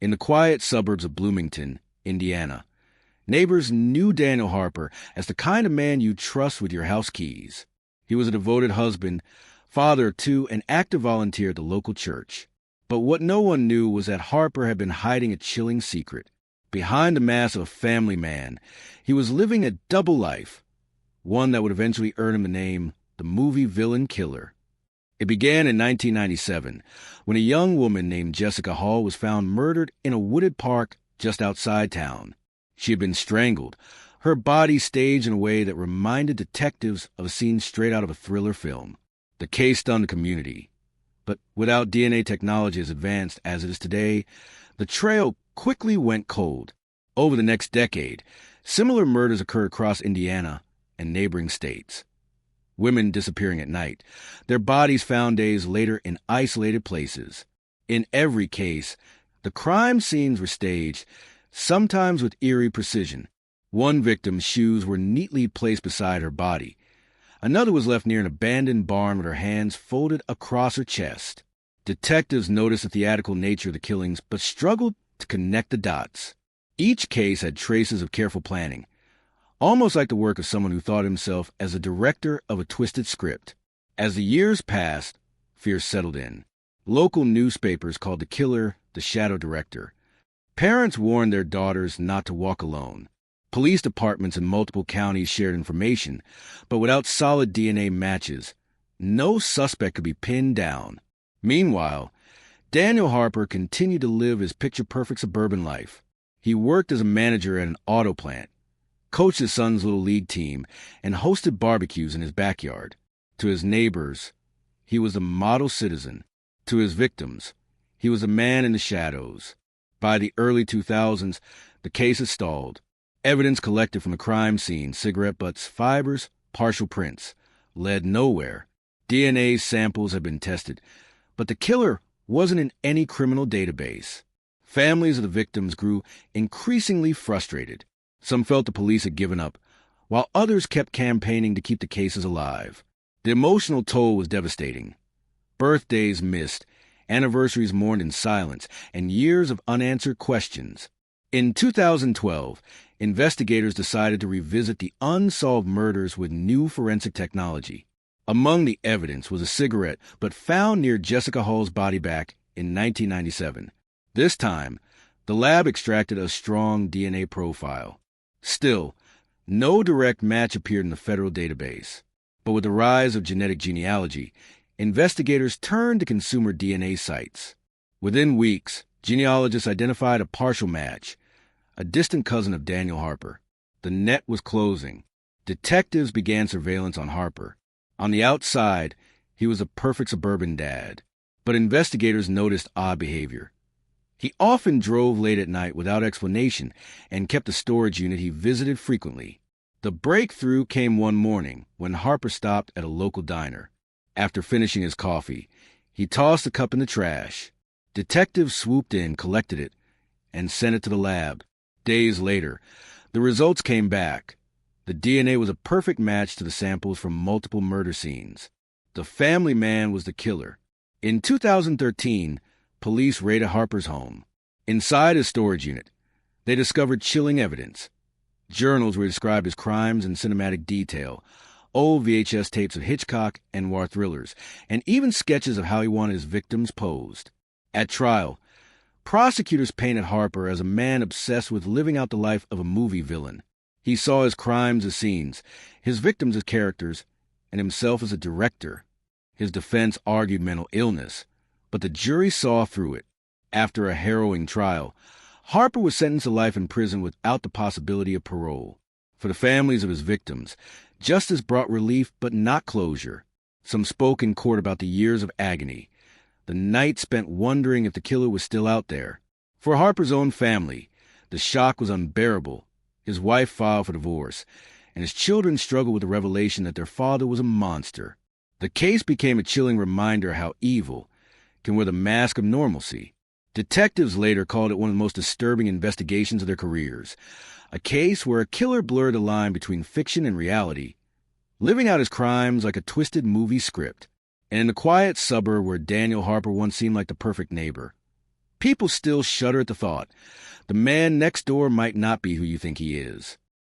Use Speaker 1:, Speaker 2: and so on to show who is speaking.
Speaker 1: In the quiet suburbs of Bloomington, Indiana, neighbors knew Daniel Harper as the kind of man you trust with your house keys. He was a devoted husband, father of two, and active volunteer at the local church. But what no one knew was that Harper had been hiding a chilling secret. Behind the mask of a family man, he was living a double life, one that would eventually earn him the name the movie villain killer. It began in 1997, when a young woman named Jessica Hall was found murdered in a wooded park just outside town. She had been strangled, her body staged in a way that reminded detectives of a scene straight out of a thriller film. The case stunned the community. But without DNA technology as advanced as it is today, the trail quickly went cold. Over the next decade, similar murders occurred across Indiana and neighboring states. Women disappearing at night, their bodies found days later in isolated places. In every case, the crime scenes were staged, sometimes with eerie precision. One victim's shoes were neatly placed beside her body. Another was left near an abandoned barn with her hands folded across her chest. Detectives noticed the theatrical nature of the killings, but struggled to connect the dots. Each case had traces of careful planning, almost like the work of someone who thought himself as a director of a twisted script. As the years passed, fear settled in. Local newspapers called the killer the shadow director. Parents warned their daughters not to walk alone. Police departments in multiple counties shared information, but without solid DNA matches, no suspect could be pinned down. Meanwhile, Daniel Harper continued to live his picture-perfect suburban life. He worked as a manager at an auto plant, coached his son's little league team, and hosted barbecues in his backyard. To his neighbors, he was a model citizen. To his victims, he was a man in the shadows. By the early 2000s, the case had stalled. Evidence collected from the crime scene, cigarette butts, fibers, partial prints, led nowhere. DNA samples had been tested, but the killer wasn't in any criminal database. Families of the victims grew increasingly frustrated. Some felt the police had given up, while others kept campaigning to keep the cases alive. The emotional toll was devastating. Birthdays missed, anniversaries mourned in silence, and years of unanswered questions. In 2012, investigators decided to revisit the unsolved murders with new forensic technology. Among the evidence was a cigarette, but found near Jessica Hall's body back in 1997. This time, the lab extracted a strong DNA profile. Still, no direct match appeared in the federal database. But with the rise of genetic genealogy, investigators turned to consumer DNA sites. Within weeks, genealogists identified a partial match, a distant cousin of Daniel Harper. The net was closing. Detectives began surveillance on Harper. On the outside, he was a perfect suburban dad. But investigators noticed odd behavior. He often drove late at night without explanation and kept a storage unit he visited frequently. The breakthrough came one morning when Harper stopped at a local diner. After finishing his coffee, he tossed the cup in the trash. Detectives swooped in, collected it, and sent it to the lab. Days later, the results came back. The DNA was a perfect match to the samples from multiple murder scenes. The family man was the killer. In 2013, police raided Harper's home. Inside his storage unit, they discovered chilling evidence. Journals were described as crimes in cinematic detail, old VHS tapes of Hitchcock and noir thrillers, and even sketches of how he wanted his victims posed. At trial, prosecutors painted Harper as a man obsessed with living out the life of a movie villain. He saw his crimes as scenes, his victims as characters, and himself as a director. His defense argued mental illness, but the jury saw through it. After a harrowing trial, Harper was sentenced to life in prison without the possibility of parole. For the families of his victims, justice brought relief but not closure. Some spoke in court about the years of agony, the night spent wondering if the killer was still out there. For Harper's own family, the shock was unbearable. His wife filed for divorce, and his children struggled with the revelation that their father was a monster. The case became a chilling reminder how evil can wear the mask of normalcy. Detectives later called it one of the most disturbing investigations of their careers, a case where a killer blurred the line between fiction and reality, living out his crimes like a twisted movie script. And in the quiet suburb where Daniel Harper once seemed like the perfect neighbor, people still shudder at the thought. The man next door might not be who you think he is.